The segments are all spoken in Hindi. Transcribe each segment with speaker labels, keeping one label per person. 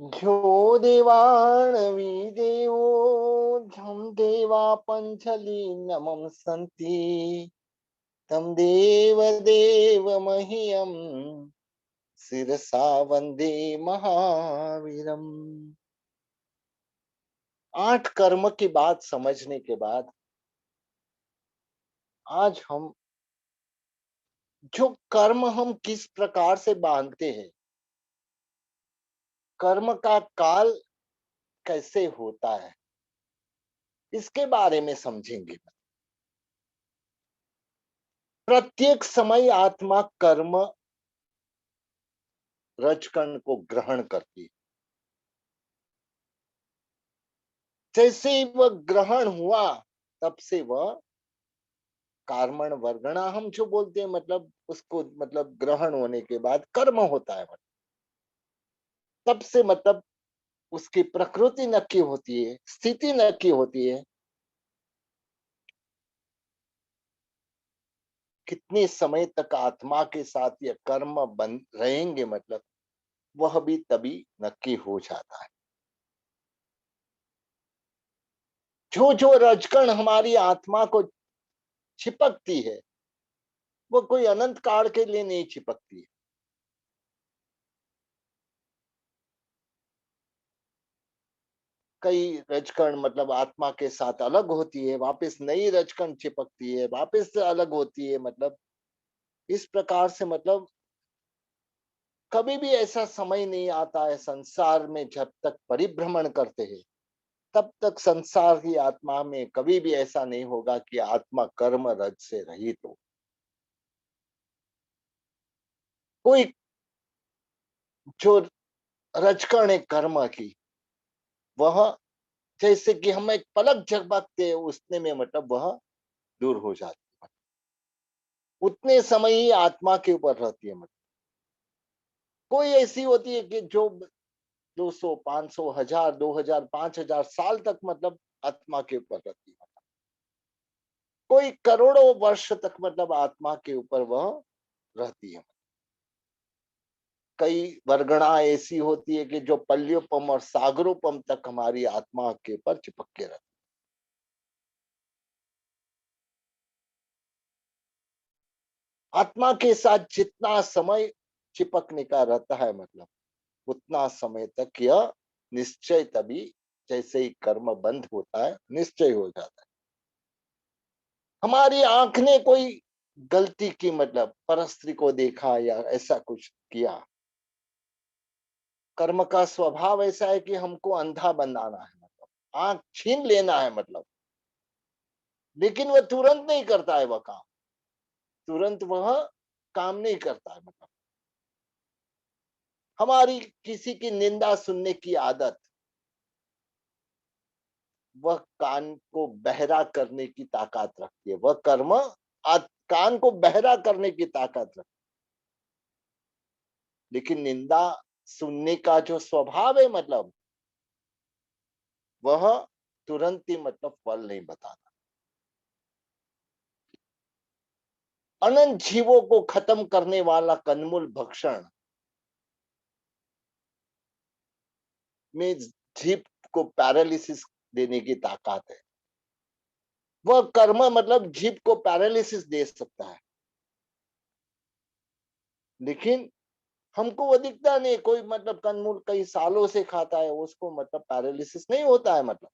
Speaker 1: जो देवाणविदेवो झं देवा पञ्चलीनमं सन्ति तं देवदेवमह्यं शिरसा वन्दे महावीरम्। 8 कर्म की बात समझने के बाद आज हम जो कर्म हम किस प्रकार से बांधते हैं, कर्म का काल कैसे होता है, इसके बारे में समझेंगे। प्रत्येक समय आत्मा कर्म रजकण को ग्रहण करती है। जैसे ही वह ग्रहण हुआ तब से वह कार्मण वर्गणा हम जो बोलते हैं, मतलब उसको मतलब ग्रहण होने के बाद कर्म होता है। तब से मतलब उसकी प्रकृति नक्की होती है, स्थिति नक्की होती है, कितने समय तक आत्मा के साथ ये कर्म बन रहेंगे, मतलब वह भी तभी नक्की हो जाता है। जो जो रजकण हमारी आत्मा को चिपकती है, वो कोई अनंत काल के लिए नहीं चिपकती है। कई रजकण मतलब आत्मा के साथ अलग होती है, वापस नई रजकण चिपकती है, वापस से अलग होती है, मतलब इस प्रकार से मतलब कभी भी ऐसा समय नहीं आता है संसार में, जब तक परिभ्रमण करते हैं तब तक संसार की आत्मा में कभी भी ऐसा नहीं होगा कि आत्मा कर्म रज से रहित हो। कोई जो रजकण है कर्म की, वह जैसे कि हम एक पलक झपकते हैं उतने में मतलब वह दूर हो जाती है, उतने समय ही आत्मा के ऊपर रहती है। मतलब कोई ऐसी होती है कि जो 200 500 1000 2000 5000 साल तक मतलब आत्मा के ऊपर रहती है। कोई करोड़ों वर्ष तक मतलब आत्मा के ऊपर वह रहती है। कई वर्गणा ऐसी होती है कि जो पल्योपम और सागरोपम तक हमारी आत्मा के ऊपर चिपक के रहती है। आत्मा के साथ जितना समय चिपकने का रहता है, मतलब उतना समय तक यह निश्चय तभी, जैसे ही कर्म बंद होता है निश्चय हो जाता है। हमारी आंख ने कोई गलती की, मतलब परस्त्री को देखा या ऐसा कुछ किया, कर्म का स्वभाव ऐसा है कि हमको अंधा बनाना है, मतलब आंख छीन लेना है, मतलब लेकिन वह तुरंत नहीं करता है, वह काम तुरंत वह काम नहीं करता है। मतलब हमारी किसी की निंदा सुनने की आदत, वह कान को बहरा करने की ताकत रखती है। वह कर्म कान को बहरा करने की ताकत रखती है, लेकिन निंदा सुनने का जो स्वभाव है, मतलब वह तुरंत ही मतलब फल नहीं बताता। अनंत जीवों को खत्म करने वाला कन्मूल भक्षण में जीव को पैरालिसिस देने की ताकत है। वह कर्म मतलब जीव को पैरालिसिस दे सकता है, लेकिन हमको वो दिखता नहीं। कोई मतलब कंदमूल कई सालों से खाता है, उसको मतलब पैरालिसिस नहीं होता है। मतलब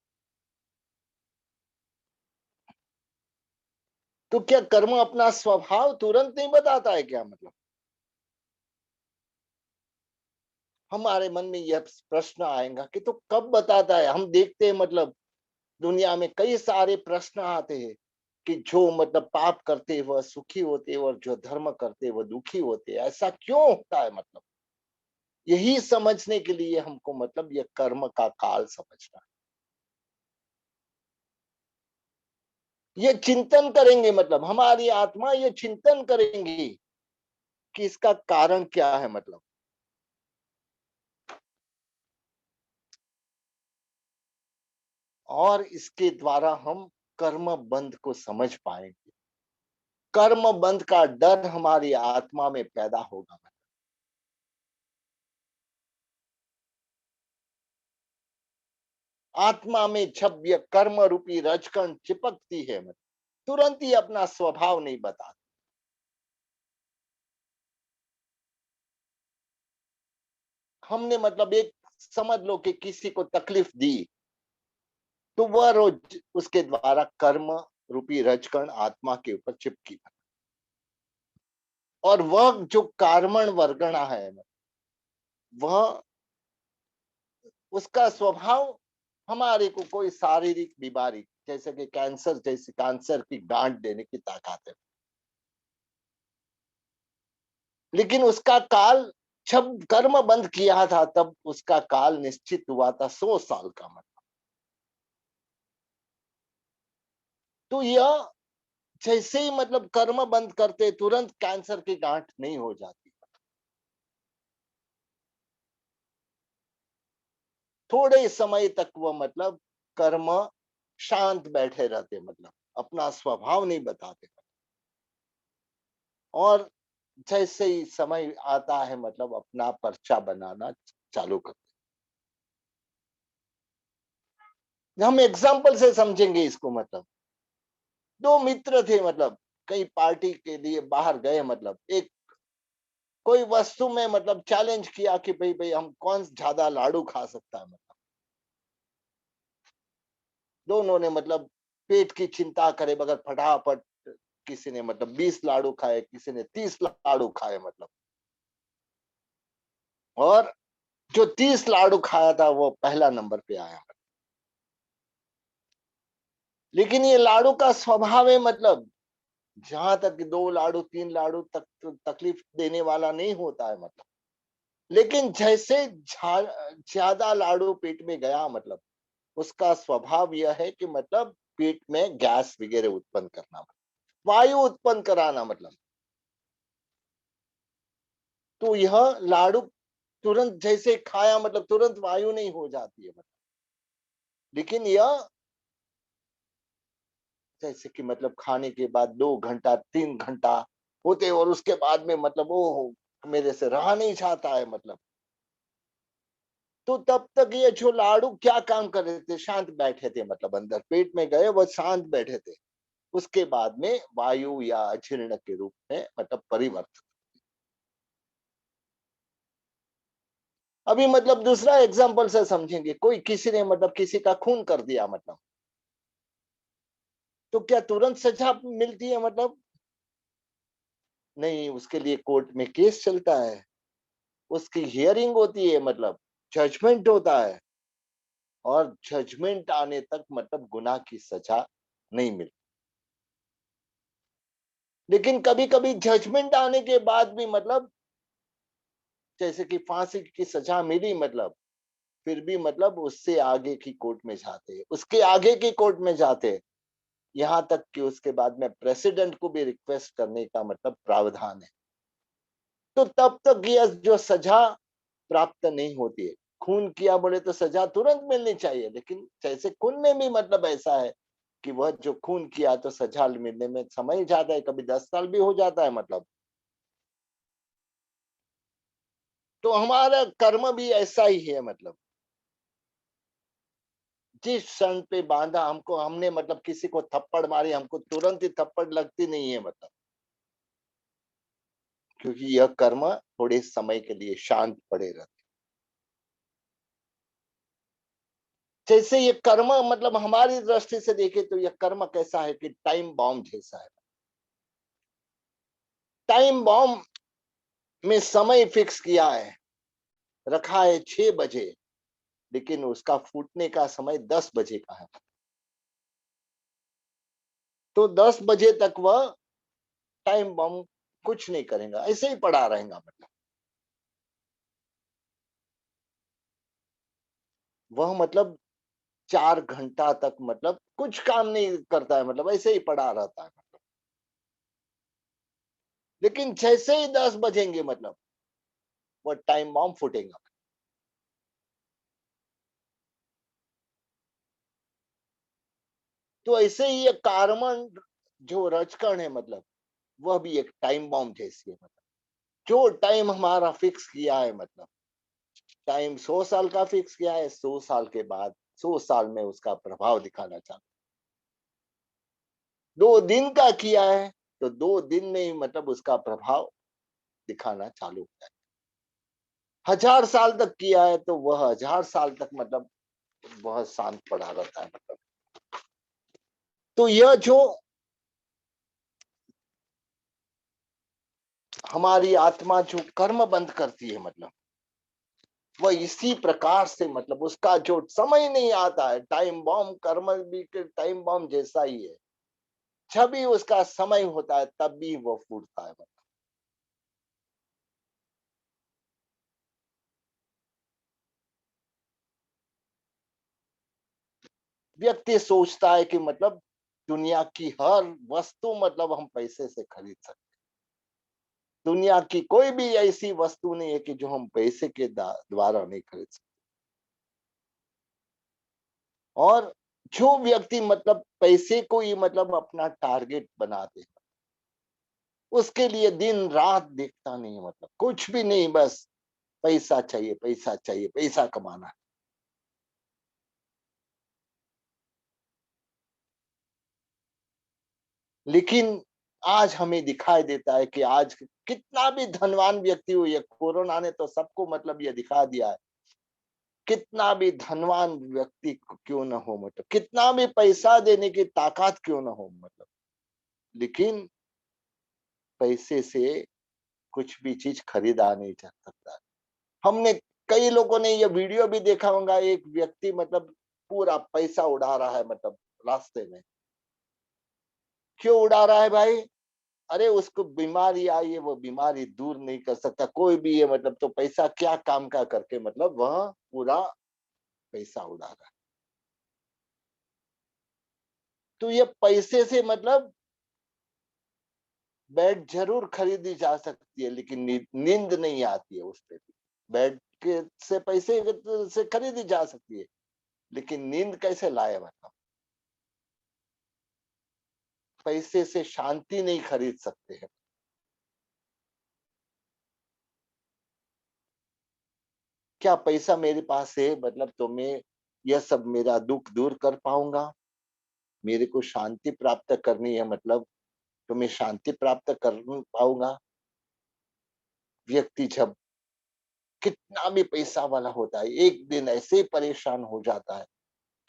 Speaker 1: तो क्या कर्म अपना स्वभाव तुरंत नहीं बताता है क्या? मतलब हमारे मन में यह प्रश्न आएगा कि तो कब बताता है? हम देखते हैं मतलब दुनिया में कई सारे प्रश्न आते हैं कि जो मतलब पाप करते हैं वह सुखी होते हैं और जो धर्म करते हैं वह दुखी होते हैं। ऐसा क्यों होता है? मतलब यही समझने के लिए हमको मतलब यह कर्म का काल समझना है। ये चिंतन करेंगे, मतलब हमारी आत्मा ये चिंतन करेंगी कि इसका कारण क्या है, मतलब और इसके द्वारा हम कर्म बंध को समझ पाएंगे। कर्म बंध का डर हमारी आत्मा में पैदा होगा। आत्मा में जब यह कर्म रूपी रजकण चिपकती है, मतलब तुरंत ही अपना स्वभाव नहीं बताती। हमने मतलब एक, समझ लो कि किसी को तकलीफ दी, तो वह रोज उसके द्वारा कर्म रूपी रजकण आत्मा के ऊपर चिपकी, और वह जो कार्मण वर्गणा है, वह उसका स्वभाव हमारे को कोई शारीरिक बीमारी, जैसे कि कैंसर जैसी कैंसर की गांठ देने की ताकत है, लेकिन उसका काल, जब कर्म बंद किया था तब उसका काल निश्चित हुआ था 100 साल का, मतलब। तो यह जैसे ही मतलब कर्म बंद करते तुरंत कैंसर की गांठ नहीं हो जाती, थोड़े समय तक वह मतलब कर्म शांत बैठे रहते, मतलब अपना स्वभाव नहीं बताते, और जैसे ही समय आता है मतलब अपना पर्चा बनाना चालू करते। हम एग्जाम्पल से समझेंगे इसको, मतलब दो मित्र थे, मतलब कई पार्टी के लिए बाहर गए, मतलब एक कोई वस्तु में मतलब चैलेंज किया कि भाई भाई हम कौन ज्यादा लाडू खा सकता है, मतलब दोनों ने मतलब पेट की चिंता करे बगैर फटाफट, किसी ने मतलब 20 लाडू खाए, किसी ने 30 लाडू खाए, मतलब, और जो 30 लाडू खाया था वो पहला नंबर पे आया। लेकिन ये लाडू का स्वभाव है, मतलब जहां तक 2 लाडू 3 लाडू तक तो तकलीफ देने वाला नहीं होता है, मतलब लेकिन जैसे ज्यादा लाडू पेट में गया, मतलब उसका स्वभाव यह है कि मतलब पेट में गैस वगैरह उत्पन्न करना, वायु उत्पन्न कराना, मतलब तो यह लाडू तुरंत जैसे खाया, मतलब तुरंत वायु नहीं हो जाती है, मतलब लेकिन यह जैसे कि मतलब खाने के बाद 2 घंटा 3 घंटा होते, और उसके बाद में मतलब ओ मेरे से रहा नहीं जाता है, मतलब तो तब तक ये जो लाडू क्या काम कर रहे थे, शांत बैठे थे, मतलब अंदर पेट में गए वो शांत बैठे थे, उसके बाद में वायु या अजीर्ण के रूप में मतलब परिवर्तन। अभी मतलब दूसरा एग्जांपल से समझेंगे, कोई किसी ने मतलब किसी का खून कर दिया, मतलब तो क्या तुरंत सजा मिलती है, मतलब नहीं, उसके लिए कोर्ट में केस चलता है, उसकी हियरिंग होती है, मतलब जजमेंट होता है, और जजमेंट आने तक मतलब गुनाह की सजा नहीं मिलती। लेकिन कभी कभी जजमेंट आने के बाद भी मतलब जैसे कि फांसी की सजा मिली, मतलब फिर भी मतलब उससे आगे की कोर्ट में जाते, उसके आगे की कोर्ट में जाते, यहाँ तक कि उसके बाद में प्रेसिडेंट को भी रिक्वेस्ट करने का मतलब प्रावधान है। तो तब तक यह जो सजा प्राप्त नहीं होती है, खून किया बोले तो सजा तुरंत मिलनी चाहिए, लेकिन जैसे खून में भी मतलब ऐसा है कि वह जो खून किया तो सजा मिलने में समय जाता है, कभी 10 साल भी हो जाता है, मतलब तो हमारा कर्म भी ऐसा ही है, मतलब जिस क्षण पे बांधा हमको, हमने मतलब किसी को थप्पड़ मारी, हमको तुरंत ही थप्पड़ लगती नहीं है, मतलब क्योंकि यह कर्म थोड़े समय के लिए शांत पड़े रहते। जैसे ये कर्म मतलब हमारी दृष्टि से देखे तो यह कर्म कैसा है कि टाइम बॉम्ब जैसा है। टाइम बॉम्ब में समय फिक्स किया है, रखा है 6 बजे, लेकिन उसका फूटने का समय 10 बजे का है, तो 10 बजे तक वह टाइम बॉम्ब कुछ नहीं करेगा, ऐसे ही पड़ा रहेगा, मतलब वह मतलब 4 घंटा तक मतलब कुछ काम नहीं करता है, मतलब ऐसे ही पड़ा रहता है, मतलब लेकिन जैसे ही 10 बजेंगे, मतलब वो टाइम बॉम्ब फूटेगा। तो ऐसे ही ये कार्बन जो रजकण है, मतलब वह भी एक टाइम बॉम्ब जैसी है, मतलब जो टाइम हमारा फिक्स किया है, मतलब टाइम 100 साल का फिक्स किया है, 100 साल के बाद 100 साल में उसका प्रभाव दिखाना चालू। 2 दिन का किया है, तो 2 दिन में ही मतलब उसका प्रभाव दिखाना चालू हो जाए। 1000 साल तक किया है, तो वह 1000 साल तक मतलब वह शांत पड़ा रहता है मतलब। तो यह जो हमारी आत्मा जो कर्म बंद करती है मतलब, वह इसी प्रकार से मतलब उसका जो समय नहीं आता है, टाइम बॉम्ब कर्म भी के टाइम बॉम्ब जैसा ही है। जब भी उसका समय होता है तब भी वो फूटता है मतलब। व्यक्ति सोचता है कि मतलब दुनिया की हर वस्तु मतलब हम पैसे से खरीद सकते। दुनिया की कोई भी ऐसी वस्तु नहीं है कि जो हम पैसे के द्वारा नहीं खरीद सकते। और जो व्यक्ति मतलब पैसे को ही मतलब अपना टारगेट बनाते हैं, उसके लिए दिन रात देखता नहीं है मतलब, कुछ भी नहीं, बस पैसा चाहिए, पैसा चाहिए, पैसा कमाना है। लेकिन आज हमें दिखाई देता है कि आज कितना भी धनवान व्यक्ति हो, ये कोरोना ने तो सबको मतलब ये दिखा दिया है, कितना भी धनवान व्यक्ति क्यों ना हो मतलब, कितना भी पैसा देने की ताकत क्यों ना हो मतलब, लेकिन पैसे से कुछ भी चीज खरीदा नहीं जा सकता। हमने कई लोगों ने ये वीडियो भी देखा होगा, एक व्यक्ति मतलब पूरा पैसा उड़ा रहा है मतलब रास्ते में। क्यों उड़ा रहा है भाई? अरे उसको बीमारी आई है, वो बीमारी दूर नहीं कर सकता कोई भी है मतलब, तो पैसा क्या काम का करके मतलब वह पूरा पैसा उड़ा रहा है। तो ये पैसे से मतलब बेड जरूर खरीदी जा सकती है, लेकिन नींद नहीं आती है उस पे भी। बेड के से पैसे से खरीदी जा सकती है, लेकिन नींद कैसे लाए मतलब? पैसे से शांति नहीं खरीद सकते हैं। क्या पैसा मेरे पास है मतलब तो मैं यह सब मेरा दुख दूर कर पाऊंगा? मेरे को शांति प्राप्त करनी है मतलब, तो मैं शांति प्राप्त कर पाऊंगा? व्यक्ति जब कितना भी पैसा वाला होता है, एक दिन ऐसे परेशान हो जाता है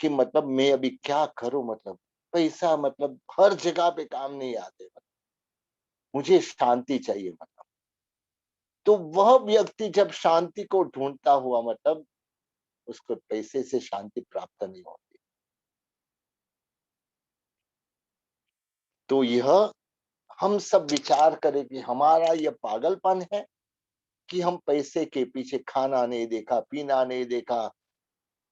Speaker 1: कि मतलब मैं अभी क्या करूं मतलब, पैसा मतलब हर जगह पे काम नहीं आते मतलब, मुझे शांति चाहिए मतलब। तो वह व्यक्ति जब शांति को ढूंढता हुआ मतलब, उसको पैसे से शांति प्राप्त नहीं होती। तो यह हम सब विचार करें कि हमारा यह पागलपन है कि हम पैसे के पीछे खाना नहीं देखा, पीना नहीं देखा,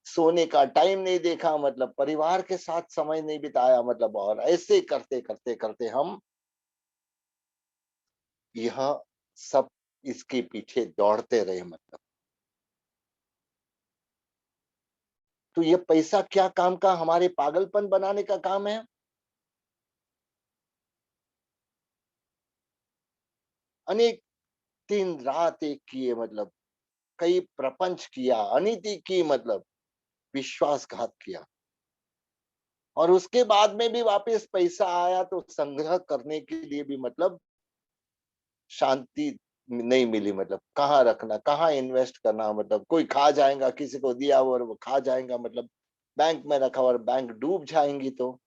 Speaker 1: सोने का टाइम नहीं देखा मतलब, परिवार के साथ समय नहीं बिताया मतलब, और ऐसे करते करते करते हम यह सब इसके पीछे दौड़ते रहे मतलब। तो ये पैसा क्या काम का? हमारे पागलपन बनाने का काम है। अनेक दिन रात एक किए मतलब, कई प्रपंच किया, अनीति की मतलब, विश्वासघात किया, और उसके बाद में भी वापस पैसा आया तो संग्रह करने के लिए भी मतलब शांति नहीं मिली मतलब, कहाँ रखना, कहाँ इन्वेस्ट करना मतलब, कोई खा जाएगा, किसी को दिया और वो खा जाएगा मतलब, बैंक में रखा और बैंक डूब जाएंगी। तो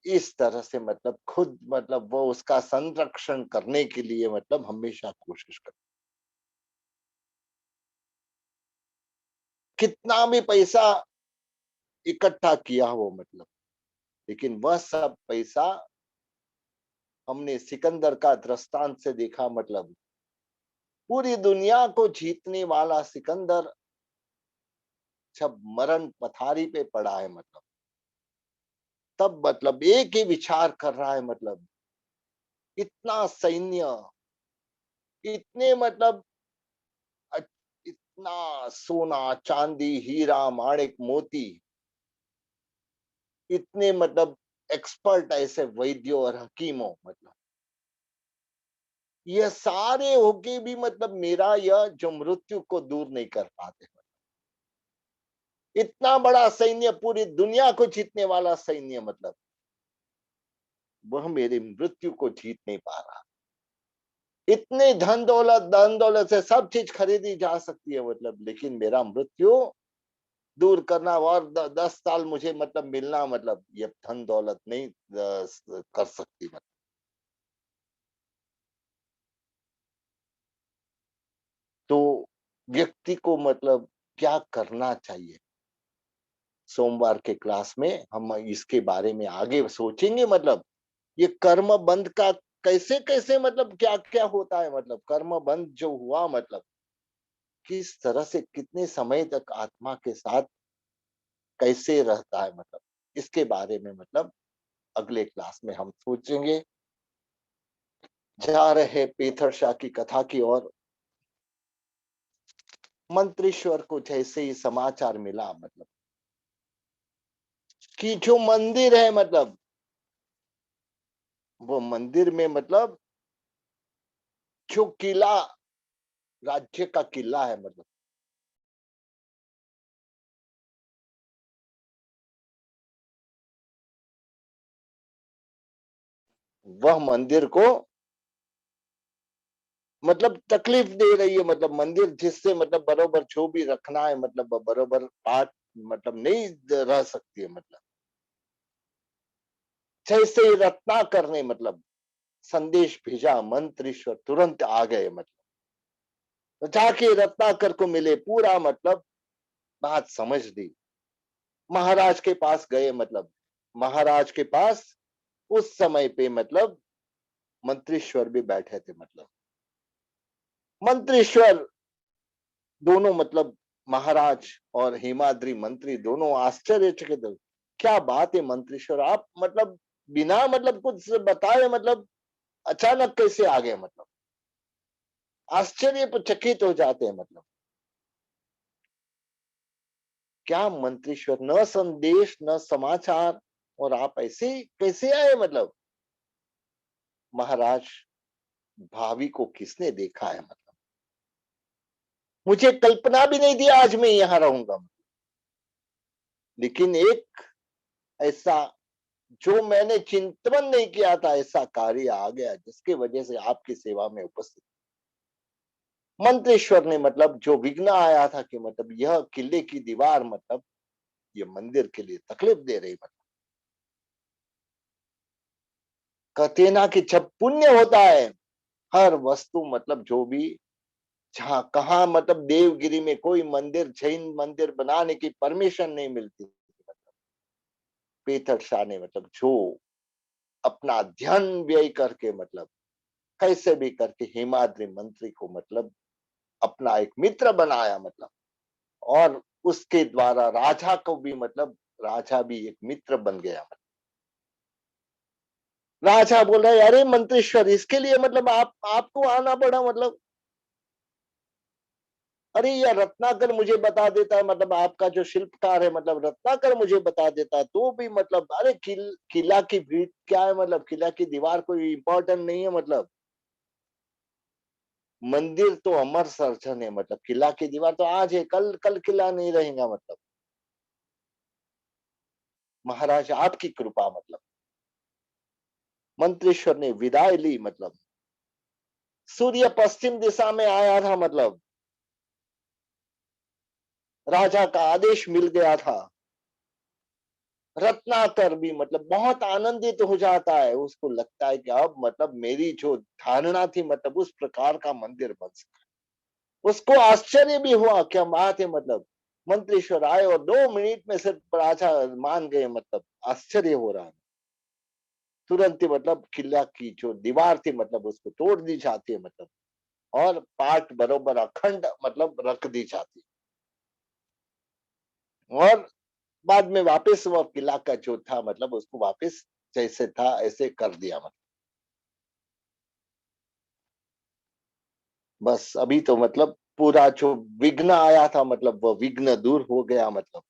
Speaker 1: इस तरह से मतलब खुद मतलब वो उसका संरक्षण करने के लिए मतलब हमेशा कोशिश कर, कितना भी पैसा इकट्ठा किया हो मतलब, लेकिन वह सब पैसा, हमने सिकंदर का दृष्टांत से देखा मतलब, पूरी दुनिया को जीतने वाला सिकंदर जब मरण पथारी पे पड़ा है मतलब, तब मतलब एक ही विचार कर रहा है मतलब, इतना सैन्य, इतने मतलब अ- इतना सोना चांदी हीरा माणिक मोती, इतने मतलब एक्सपर्ट ऐसे वैद्यों और हकीमों मतलब, ये सारे होके भी मतलब मेरा यह जो मृत्यु को दूर नहीं कर पाते। इतना बड़ा सैन्य, पूरी दुनिया को जीतने वाला सैन्य, मतलब वह मेरी मृत्यु को जीत नहीं पा रहा। इतनी धन दौलत से सब चीज खरीदी जा सकती है, मतलब लेकिन मेरा मृत्यु दूर करना और 10 साल मुझे मतलब मिलना, मतलब ये धन दौलत नहीं कर सकती। मतलब तो व्यक्ति को मतलब क्या करना चाहिए? सोमवार के क्लास में हम इसके बारे में आगे सोचेंगे, मतलब ये कर्म बंध का कैसे कैसे, मतलब क्या क्या होता है, मतलब कर्म बंध जो हुआ, मतलब किस तरह से कितने समय तक आत्मा के साथ कैसे रहता है, मतलब इसके बारे में मतलब अगले क्लास में हम सोचेंगे। जा रहे पीथर शाह की कथा की ओर। मंत्रीश्वर को जैसे ही समाचार मिला, मतलब कि जो मंदिर है, मतलब वो मंदिर में, मतलब जो किला, राज्य का किला है, मतलब वह मंदिर को मतलब तकलीफ दे रही है, मतलब मंदिर जिससे मतलब बरोबर जो भी रखना है, मतलब बरोबर पाठ मतलब नहीं रह सकती है, मतलब जैसे ही रत्नाकर ने मतलब संदेश भेजा, मंत्रीश्वर तुरंत आ गए, मतलब तो जाके रत्नाकर को मिले, पूरा मतलब बात समझ ली। महाराज के पास गए, मतलब महाराज के पास उस समय पे मतलब मंत्रीश्वर भी बैठे थे, मतलब मंत्रीश्वर दोनों, मतलब महाराज और हेमाद्री मंत्री दोनों आश्चर्यचकित हो। क्या बात है मंत्रीश्वर, आप मतलब बिना मतलब कुछ बताए, मतलब अचानक कैसे आ गए, मतलब आश्चर्यचकित हो जाते हैं, मतलब क्या मंत्रीश्वर, न संदेश न समाचार, और आप ऐसे कैसे आए, मतलब महाराज, भाभी को किसने देखा है, मतलब मुझे कल्पना भी नहीं थी आज मैं यहाँ रहूंगा, लेकिन एक ऐसा जो मैंने चिंतन नहीं किया था, ऐसा कार्य आ गया जिसकी वजह से आपकी सेवा में उपस्थित। मंत्रेश्वर ने मतलब जो विघ्न आया था कि मतलब यह किले की दीवार, मतलब ये मंदिर के लिए तकलीफ दे रही, मतलब कहते ना कि जब पुण्य होता है, हर वस्तु मतलब जो भी, जहां कहा मतलब देवगिरी में कोई मंदिर, जैन मंदिर बनाने की परमिशन नहीं मिलती, पीतर शाह ने मतलब जो अपना ध्यान व्यय करके, मतलब कैसे भी करके हेमाद्री मंत्री को मतलब अपना एक मित्र बनाया, मतलब और उसके द्वारा राजा को भी, मतलब राजा भी एक मित्र बन गया, मतलब राजा बोल रहे अरे मंत्रीश्वर, इसके लिए मतलब आपको आना पड़ा, मतलब अरे ये रत्नाकर मुझे बता देता है, मतलब आपका जो शिल्पकार है, मतलब रत्नाकर मुझे बता देता है, तो भी मतलब अरे किला की भीड़ क्या है, मतलब किला की दीवार कोई इंपॉर्टेंट नहीं है, मतलब मंदिर तो अमर सर्जन है, मतलब किला की दीवार तो आज है, कल कल किला नहीं रहेगा, मतलब महाराज आपकी कृपा, मतलब मंत्रेश्वर ने विदाई ली, मतलब सूर्य पश्चिम दिशा में आया था, मतलब राजा का आदेश मिल गया था। रत्नाकर भी मतलब बहुत आनंदित हो जाता है, उसको लगता है कि अब मतलब मेरी जो धारणा थी, मतलब उस प्रकार का मंदिर बन सका। उसको आश्चर्य भी हुआ, क्या बात है, मतलब मंत्रेश्वर आए और 2 मिनट में सिर्फ राजा मान गए, मतलब आश्चर्य हो रहा है। तुरंत ही मतलब किला की जो दीवार थी, मतलब उसको तोड़ दी जाती है, मतलब और पाठ बरोबर अखंड मतलब रख दी जाती है, और बाद में वापस वो किला का जो था, मतलब उसको वापस जैसे था ऐसे कर दिया, मतलब बस अभी तो मतलब पूरा जो विघ्न आया था, मतलब वो विघ्न दूर हो गया, मतलब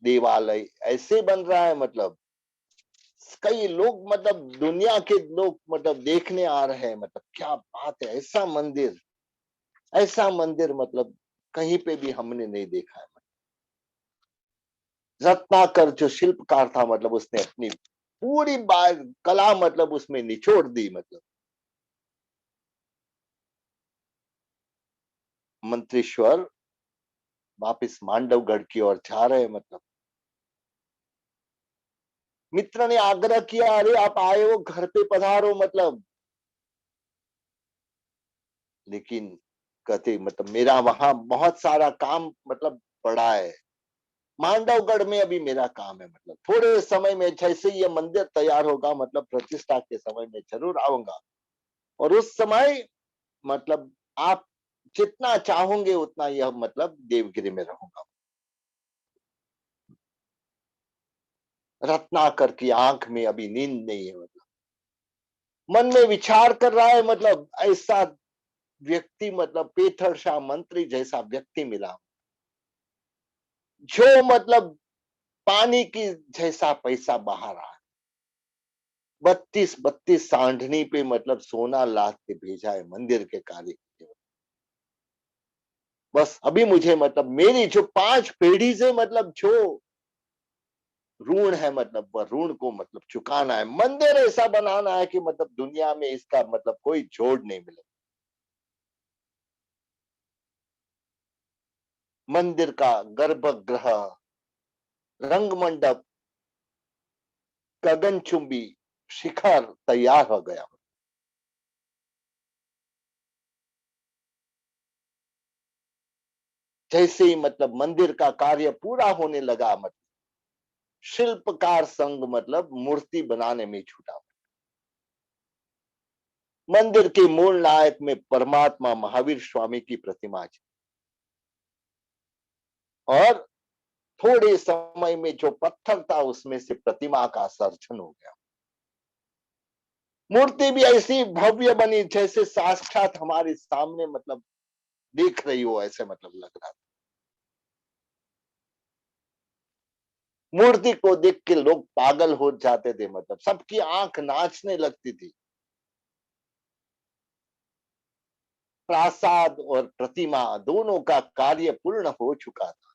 Speaker 1: देवालय ऐसे बन रहा है, मतलब कई लोग, मतलब दुनिया के लोग मतलब देखने आ रहे हैं, मतलब क्या बात है, ऐसा मंदिर, ऐसा मंदिर, मतलब कहीं पे भी हमने नहीं देखा है। रत्नाकर जो शिल्पकार था, मतलब उसने अपनी पूरी बात कला मतलब उसमें निचोड़ दी। मतलब मंत्रेश्वर वापिस मांडवगढ़ की ओर जा रहे हैं। मतलब मित्र ने आग्रह किया, अरे आप आए हो, घर पे पधारो। मतलब लेकिन कहते मतलब मेरा वहां बहुत सारा काम मतलब पड़ा है, मांडवगढ़ में अभी मेरा काम है। मतलब थोड़े समय में जैसे ये मंदिर तैयार होगा, मतलब प्रतिष्ठा के समय में जरूर आऊंगा, और उस समय मतलब आप जितना चाहोगे उतना यह मतलब देवगिरी में रहूंगा। रत्नाकर की आंख में अभी नींद नहीं है। मतलब मन में विचार कर रहा है, मतलब ऐसा व्यक्ति, मतलब पेथर शाह मंत्री जैसा व्यक्ति मिला, जो मतलब पानी की जैसा पैसा बहा रहा है। 32 सांढनी पे मतलब सोना लाद के भेजा है मंदिर के कार्य के लिए। बस अभी मुझे मतलब मेरी जो 5 पीढ़ी से मतलब जो ऋण है, मतलब वह ऋण को मतलब चुकाना है। मंदिर ऐसा बनाना है कि मतलब दुनिया में इसका मतलब कोई जोड़ नहीं मिले। मंदिर का गर्भगृह, रंग मंडप, गगनचुंबी शिखर तैयार हो गया। जैसे ही मतलब मंदिर का कार्य पूरा होने लगा, मतलब शिल्पकार संघ मतलब मूर्ति बनाने में छूटा। मंदिर के मूल नायक में परमात्मा महावीर स्वामी की प्रतिमा थी, और थोड़े समय में जो पत्थर था उसमें से प्रतिमा का सर्जन हो गया। मूर्ति भी ऐसी भव्य बनी जैसे साक्षात हमारे सामने मतलब देख रही हो, ऐसे मतलब लग रहा था। मूर्ति को देख के लोग पागल हो जाते थे, मतलब सबकी आंख नाचने लगती थी। प्रासाद और प्रतिमा दोनों का कार्य पूर्ण हो चुका था।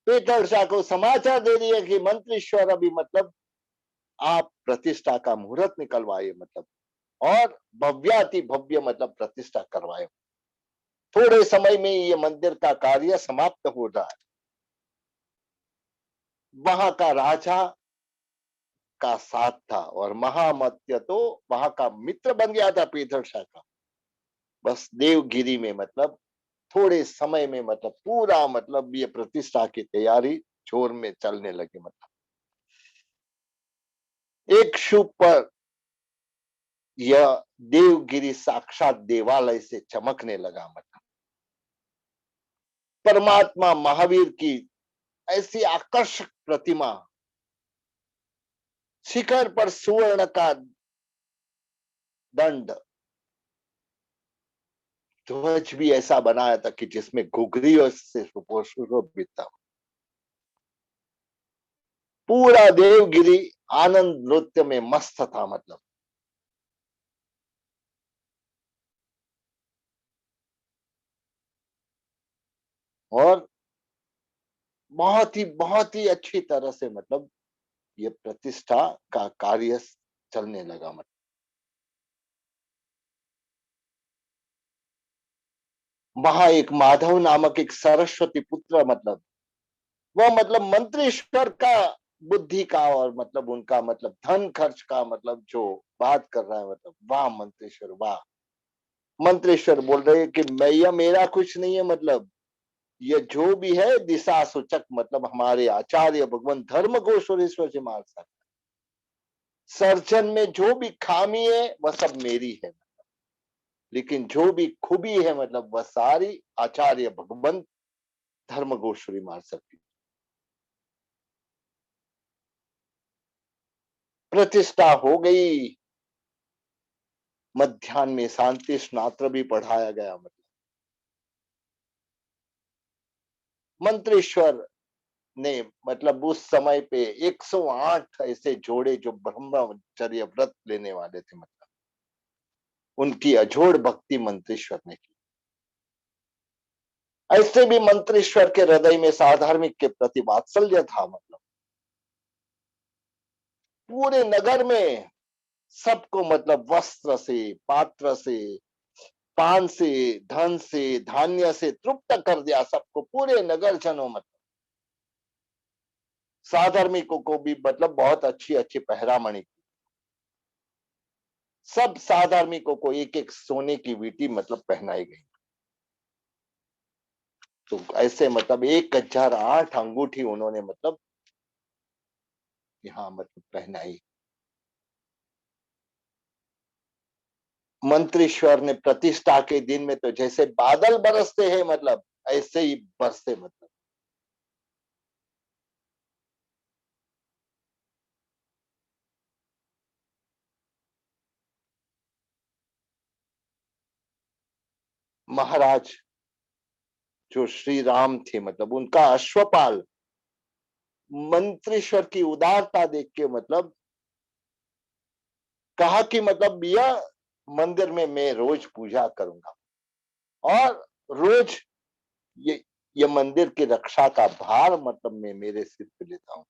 Speaker 1: पीटर शाह को समाचार दे दिया कि मंत्रीश्वर अभी मतलब आप प्रतिष्ठा का मुहूर्त निकलवाए, मतलब और भव्याति भव्य मतलब प्रतिष्ठा करवाए। थोड़े समय में ये मंदिर का कार्य समाप्त हो रहा है। वहां का राजा का साथ था, और महामत्य तो वहां का मित्र बन गया था पीटर शाह का। बस देवगिरी में मतलब थोड़े समय में मतलब पूरा मतलब ये प्रतिष्ठा की तैयारी जोर में चलने लगी। मतलब एक शुभ पर यह देवगिरी साक्षात देवालय से चमकने लगा। मतलब परमात्मा महावीर की ऐसी आकर्षक प्रतिमा, शिखर पर सुवर्ण का दंड, ध्वज भी ऐसा बनाया था कि जिसमें घुघरियों से सुशोभित था। पूरा देवगिरी आनंद नृत्य में मस्त था। मतलब और बहुत ही अच्छी तरह से मतलब ये प्रतिष्ठा का कार्य चलने लगा। मतलब वहां एक माधव नामक एक सरस्वती पुत्र, मतलब वह मतलब मंत्रेश्वर का बुद्धि का और मतलब उनका मतलब धन खर्च का मतलब जो बात कर रहा है, मतलब वाह मंत्रेश्वर वाह। मंत्रेश्वर बोल रहे हैं कि मैं, यह मेरा कुछ नहीं है। मतलब ये जो भी है दिशा सूचक, मतलब हमारे आचार्य भगवान धर्म घोषेश्वर जी महाराज साहब। सर्जन में जो भी खामी है वह सब मेरी है, लेकिन जो भी खूबी है मतलब वह सारी आचार्य भगवान धर्म घोषरी महाराज साहब की। प्रतिष्ठा हो गई। मध्यान्ह में शांति स्नात्र भी पढ़ाया गया। मतलब मंत्रेश्वर ने मतलब उस समय पे 108 ऐसे जोड़े जो ब्रह्मचर्य व्रत लेने वाले थे, मतलब उनकी अजोड़ भक्ति मंत्रेश्वर ने की। ऐसे भी मंत्रेश्वर के हृदय में साधार्मिक के प्रति वात्सल्य था। मतलब पूरे नगर में सबको मतलब वस्त्र से, पात्र से, पान से, धन से, धान्य से तृप्त कर दिया सबको, पूरे नगर जनों। मतलब साधर्मिकों को भी मतलब बहुत अच्छी अच्छी पहरामणि, सब साधर्मिकों को एक एक सोने की वीटी मतलब पहनाई गई। तो ऐसे मतलब 1008 अंगूठी उन्होंने मतलब यहाँ मतलब पहनाई। मंत्रीश्वर ने प्रतिष्ठा के दिन में तो जैसे बादल बरसते हैं मतलब ऐसे ही बरसते। मतलब महाराज जो श्री राम थे मतलब उनका अश्वपाल मंत्रेश्वर की उदारता देख के मतलब कहा कि मतलब यह मंदिर में मैं रोज पूजा करूंगा और रोज ये ये मंदिर की रक्षा का भार मतलब मैं मेरे सिर पे लेता हूँ।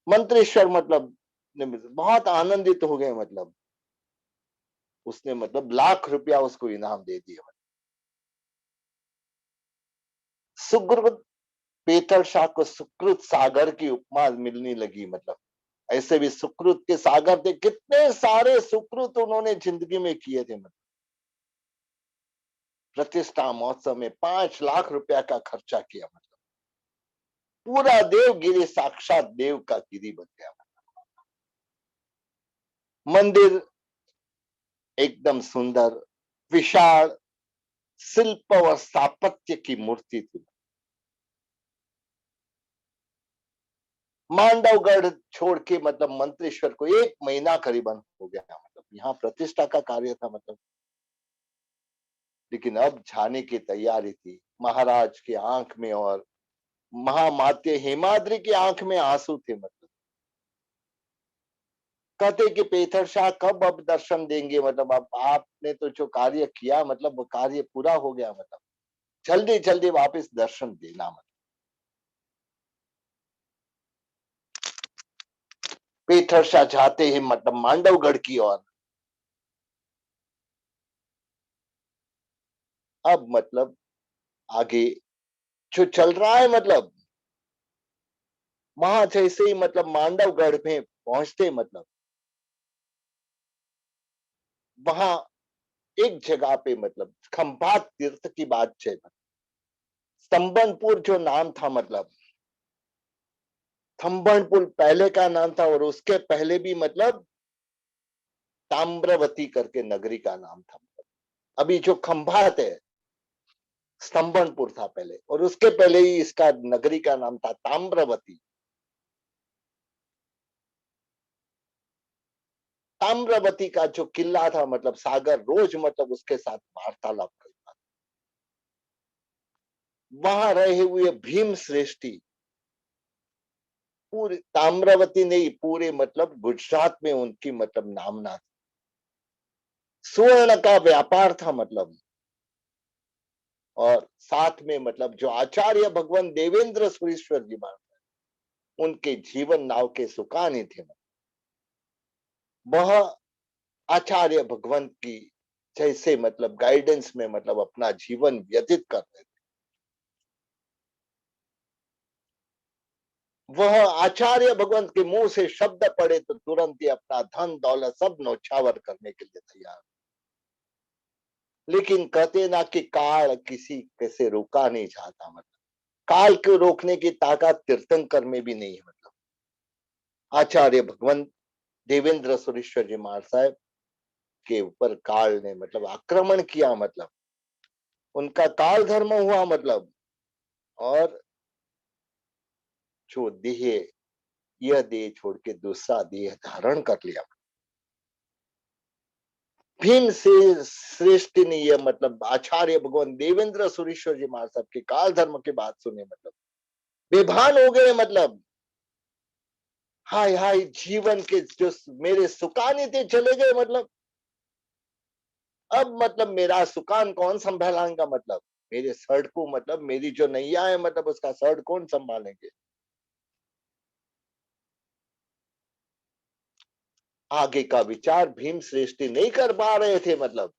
Speaker 1: मंत्रेश्वर मतलब बहुत आनंदित हो गए। मतलब उसने मतलब लाख रुपया उसको इनाम दे दिया। सुकृत पीतल शाह को सुकृत सागर की उपमा मिलने लगी। मतलब ऐसे भी सुकृत के सागर थे, कितने सारे सुकृत उन्होंने जिंदगी में किए थे। मतलब प्रतिष्ठा महोत्सव में 5 लाख रुपया का खर्चा किया। मतलब पूरा देवगिरी साक्षात देव का गिरी बन गया। मंदिर एकदम सुंदर, विशाल शिल्प और स्थापत्य की मूर्ति थी। मांडवगढ़ छोड़ के मतलब मंत्रेश्वर को 1 महीना करीबन हो गया। मतलब यहाँ प्रतिष्ठा का कार्य था। मतलब लेकिन अब जाने की तैयारी थी। महाराज की आंख में और महामाते हेमाद्री की आंख में आंसू थे। मतलब कहते कि पेथर शाह कब अब दर्शन देंगे। मतलब अब आपने तो जो कार्य किया मतलब वो कार्य पूरा हो गया। मतलब जल्दी जल्दी वापस दर्शन देना। मतलब पेथर शाह चाहते हैं मतलब मांडवगढ़ की ओर। अब मतलब आगे जो चल रहा है मतलब वहां जैसे ही मतलब मांडवगढ़ में पहुंचते मतलब वहां एक जगह पे मतलब खंभात तीर्थ की बात है। स्तंभनपुर जो नाम था मतलब थम्बनपुर पहले का नाम था और उसके पहले भी मतलब ताम्रवती करके नगरी का नाम था। अभी जो खंभात है स्तंभनपुर था पहले और उसके पहले ही इसका नगरी का नाम था ताम्रवती। ताम्रवती का जो किला था मतलब सागर रोज मतलब उसके साथ वार्तालाप करता। वहां रहे हुए भीम श्रेष्ठी पूरे ताम्रवती नहीं पूरे मतलब गुजरात में उनकी मतलब नामना थी। सुवर्ण का व्यापार था। मतलब और साथ में मतलब जो आचार्य भगवान देवेंद्र सुरीश्वर जी महाराज उनके जीवन नाव के सुकानी थे। वह आचार्य भगवंत की जैसे मतलब गाइडेंस में मतलब अपना जीवन व्यतीत करते थे। वह आचार्य भगवंत के मुंह से शब्द पड़े तो तुरंत ही अपना धन दौलत सब नौछावर करने के लिए तैयार। लेकिन कहते ना कि काल किसी कैसे रोका नहीं जाता। मतलब काल को रोकने की ताकत तीर्थंकर में भी नहीं है। मतलब आचार्य भगवंत देवेंद्र सुरेश्वर जी महाराज साहब के ऊपर काल ने मतलब आक्रमण किया। मतलब उनका काल धर्म हुआ। मतलब और जो देह यह देह छोड़ के दूसरा देह धारण कर लिया। भीम से श्रेष्ठ ने यह मतलब आचार्य भगवान देवेंद्र सुरेश्वर जी महाराज साहब के काल धर्म की बात सुने मतलब बेभान हो गए। मतलब हाय हाय जीवन के जो मेरे सुकाने थे चले गए। मतलब अब मतलब मेरा सुकान कौन संभालेगा। मतलब मेरे शर्ट को मतलब मेरी जो नैया है मतलब उसका शर्ट कौन संभालेंगे? आगे का विचार भीम श्रेष्ठी नहीं कर पा रहे थे मतलब।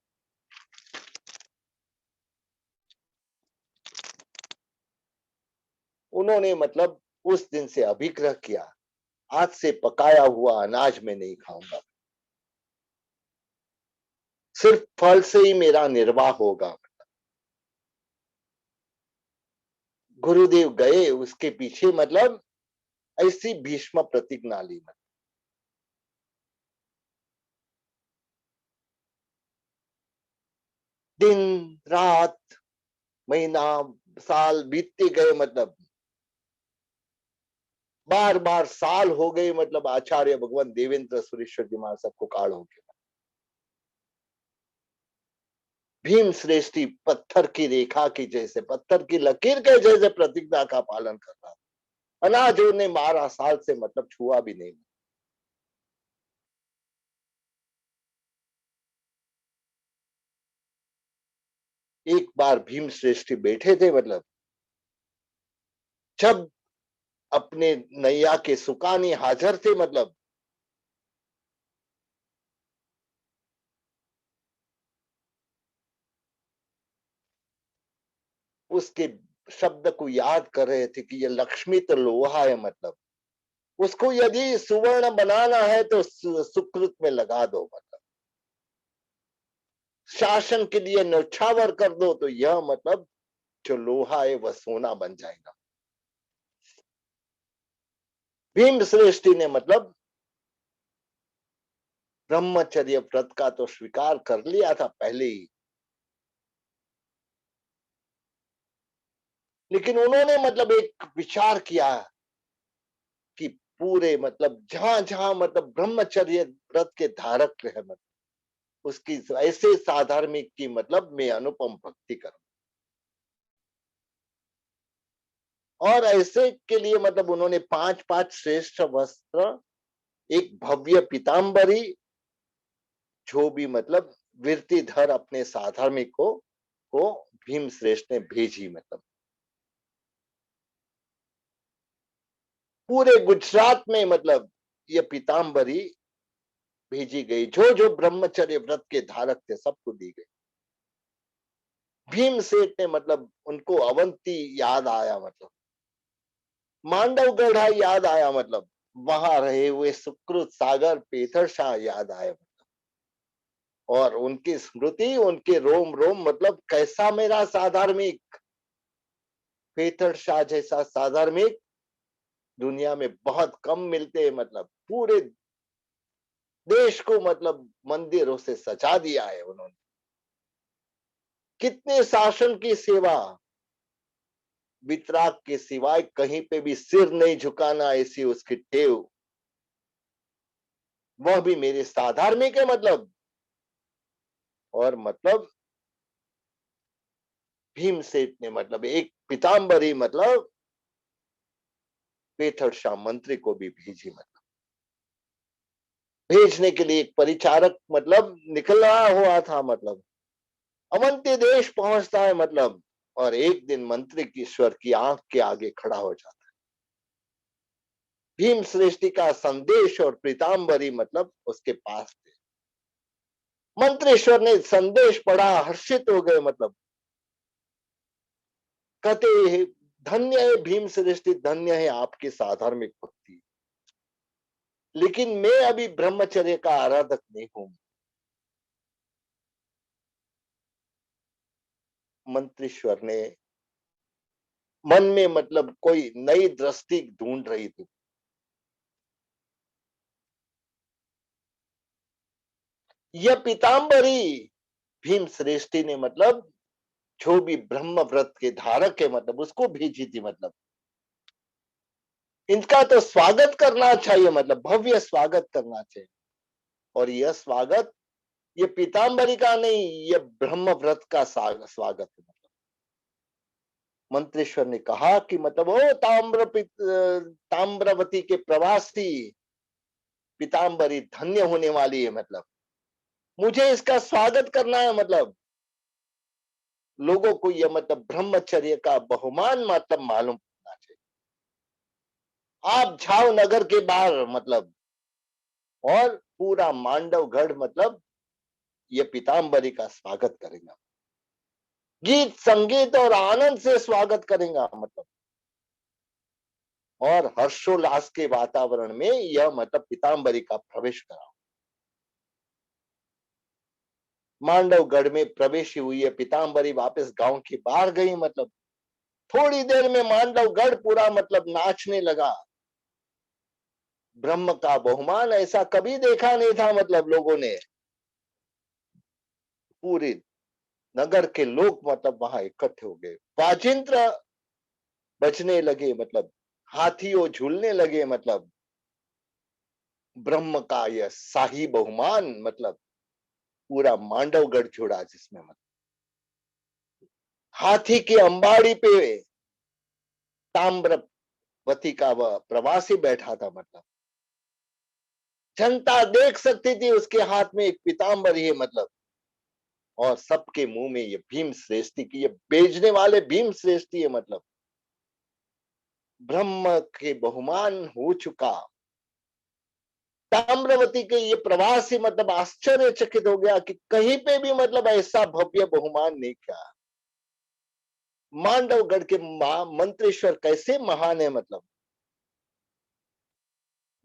Speaker 1: उन्होंने मतलब उस दिन से अभिग्रह किया, आज से पकाया हुआ अनाज मैं नहीं खाऊंगा, सिर्फ फल से ही मेरा निर्वाह होगा। गुरुदेव गए उसके पीछे मतलब ऐसी भीष्म प्रतिज्ञा ली। दिन रात महीना साल बीतते गए मतलब बार बार साल हो गए मतलब आचार्य भगवान देवेंद्र सुरेश्वर जी महाराज सबको काल हो गया। भीम श्रेष्ठी पत्थर की रेखा की जैसे, पत्थर की लकीर के जैसे प्रतिज्ञा का पालन कर रहा। अनाज उन्हें 12 साल से मतलब छुआ भी नहीं। एक बार भीम श्रेष्ठी बैठे थे मतलब, जब अपने नैया के सुकानी हाजिर थे मतलब, उसके शब्द को याद कर रहे थे कि ये लक्ष्मी तो लोहा है मतलब, उसको यदि सुवर्ण बनाना है तो सुकृत में लगा दो मतलब, शासन के लिए न्यौछावर कर दो तो यह मतलब जो लोहा है वह सोना बन जाएगा। भीम श्रेष्ठी ने मतलब ब्रह्मचर्य व्रत का तो स्वीकार कर लिया था पहले ही, लेकिन उन्होंने मतलब एक विचार किया कि पूरे मतलब जहां जहां मतलब ब्रह्मचर्य व्रत के धारक रहे मतलब उसकी ऐसे साधार्मिक की मतलब मैं अनुपम भक्ति करूं। और ऐसे के लिए मतलब उन्होंने 5-5 श्रेष्ठ वस्त्र, एक भव्य पीताम्बरी, जो भी मतलब वीरतीधर अपने साधार्मिक को भीम श्रेष्ठ ने भेजी मतलब, पूरे गुजरात में मतलब ये पीताम्बरी भेजी गई, जो जो ब्रह्मचर्य व्रत के धारक थे सबको दी गई। भीम सेठ ने मतलब उनको अवंती याद आया मतलब, मांडवगढ़ याद आया मतलब, वहां रहे हुए सुकृत सागर पेथर शाह याद आए मतलब, और उनकी स्मृति उनके रोम रोम मतलब कैसा मेरा साधार्मिक, पेथर शाह जैसा साधार्मिक दुनिया में बहुत कम मिलते हैं मतलब, पूरे देश को मतलब मंदिरों से सजा दिया है उन्होंने। कितने शासन की सेवा, वितराग के सिवाय कहीं पे भी सिर नहीं झुकाना ऐसी उसकी टेव, वह भी मेरे साधार्मिक है मतलब। और मतलब भीम सेठ ने मतलब एक पीताम्बरी मतलब पेथर शाह मंत्री को भी भेजी मतलब, भेजने के लिए एक परिचारक मतलब निकला हुआ था मतलब, अवंती देश पहुंचता है मतलब, और एक दिन मंत्री की ईश्वर की आंख के आगे खड़ा हो जाता है। भीम श्रेष्ठी का संदेश और पीताम्बरी मतलब उसके पास थे। मंत्रेश्वर ने संदेश पढ़ा, हर्षित हो गए मतलब, कहते हैं धन्य है भीम श्रेष्ठी, धन्य है आपकी साधार्मिक भक्ति, लेकिन मैं अभी ब्रह्मचर्य का आराधक नहीं हूं। मंत्रेश्वर ने मन में मतलब कोई नई दृष्टि ढूंढ रही थी। यह पीताम्बरी भीम श्रेष्ठी ने मतलब जो भी ब्रह्म व्रत के धारक है मतलब उसको भेजी थी मतलब, इनका तो स्वागत करना चाहिए मतलब, भव्य स्वागत करना चाहिए। और यह स्वागत ये पीताम्बरी का नहीं, ये ब्रह्म व्रत का स्वागत है मतलब। मंत्रेश्वर ने कहा कि मतलब ओ ताम्रवती के प्रवासी, पीताम्बरी धन्य होने वाली है मतलब, मुझे इसका स्वागत करना है मतलब, लोगों को यह मतलब ब्रह्मचर्य का बहुमान मतलब मालूम होना चाहिए। आप जाओ नगर के बाहर मतलब, और पूरा मांडवगढ़ मतलब ये पीताम्बरी का स्वागत करेगा, गीत संगीत और आनंद से स्वागत करेगा मतलब, और हर्षोल्लास के वातावरण में यह मतलब पीताम्बरी का प्रवेश करा। मांडवगढ़ में प्रवेश हुई है पीताम्बरी, वापस गांव के बाहर गई मतलब, थोड़ी देर में मांडवगढ़ पूरा मतलब नाचने लगा। ब्रह्म का बहुमान ऐसा कभी देखा नहीं था मतलब, लोगों ने, पूरे नगर के लोग मतलब वहां इकट्ठे हो गए, वाजिंत्र बजने लगे मतलब, हाथियों झूलने लगे मतलब, ब्रह्म का यह शाही बहुमान मतलब पूरा मांडवगढ़ जुड़ा, जिसमें मतलब हाथी की अंबाड़ी पे ताम्रवती का वह प्रवासी बैठा था मतलब, जनता देख सकती थी उसके हाथ में एक पीताम्बरी है मतलब, और सबके मुंह में ये भीम श्रेष्ठी की, ये बेचने वाले भीम श्रेष्ठी है मतलब, ब्रह्म के बहुमान हो चुका। ताम्रवती के ये प्रवासी मतलब आश्चर्यचकित हो गया कि कहीं पे भी मतलब ऐसा भव्य बहुमान नहीं किया। मांडवगढ़ के मंत्रेश्वर कैसे महान है मतलब,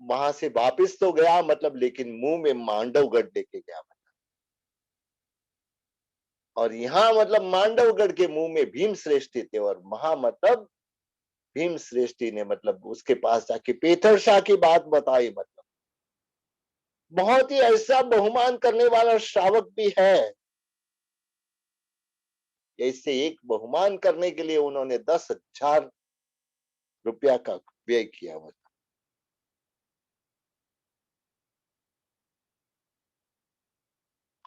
Speaker 1: वहां से वापिस तो गया मतलब, लेकिन मुंह में मांडवगढ़ लेके गया मतलब। और यहाँ मतलब मांडवगढ़ के मुंह में भीम श्रेष्ठी थे, और वहां मतलब भीम श्रेष्ठी ने मतलब उसके पास जाके पेथर शाह की बात बताई मतलब, बहुत ही ऐसा बहुमान करने वाला श्रावक भी है। इससे एक बहुमान करने के लिए उन्होंने 10,000 रुपया का व्यय किया मतलब।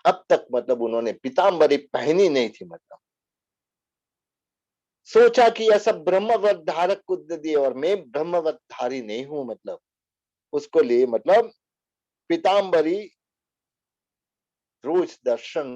Speaker 1: अब तक मतलब उन्होंने पीताम्बरी पहनी नहीं थी मतलब, सोचा कि यह सब ब्रह्मवत धारक को दे दिए, और मैं ब्रह्मवत धारी नहीं हूं मतलब, उसको लिए मतलब पीताम्बरी रोज दर्शन